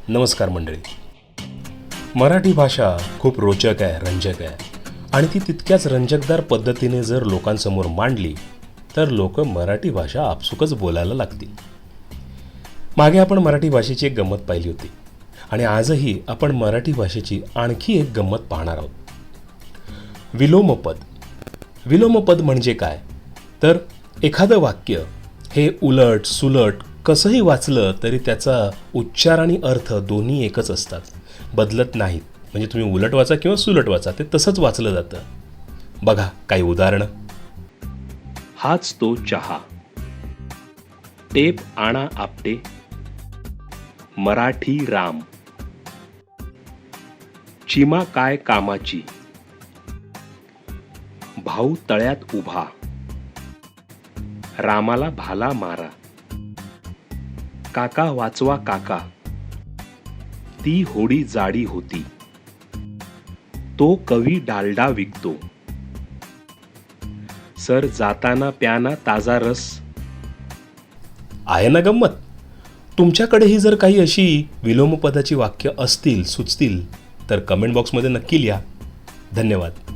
नमस्कार मंडळी. मराठी भाषा खूप रोचक आहे, रंजक आहे आणि ती तितक्याच रंजकदार पद्धतीने जर लोकांसमोर मांडली तर लोक मराठी भाषा आपसुकच बोलायला लागतील. मागे आपण मराठी भाषेची एक गंमत पाहिली होती आणि आजही आपण मराठी भाषेची आणखी एक गंमत पाहणार आहोत. विलोमपद. विलोमपद म्हणजे काय तर एखादं वाक्य हे उलट सुलट कसंही वाचलं तरी त्याचा उच्चार आणि अर्थ दोन्ही एकच असतात, बदलत नाहीत. म्हणजे तुम्ही उलट वाचा किंवा सुलट वाचा, ते तसंच वाचलं जातं. बघा काही उदाहरणं. हाच तो चहा, टेप आणा आपटे, मराठी राम, चिमा काय कामाची, भाऊ तळ्यात उभा, रामाला भाला मारा, काका वाचवा काका, ती होडी जाडी होती, तो कवी डालडा विकतो, सर जाताना प्याना ताजा रस. आहे ना गंमत? तुमच्याकडेही जर काही अशी विलोमपदाची वाक्य असतील, सुचतील तर कमेंट बॉक्समध्ये नक्की लिहा. धन्यवाद.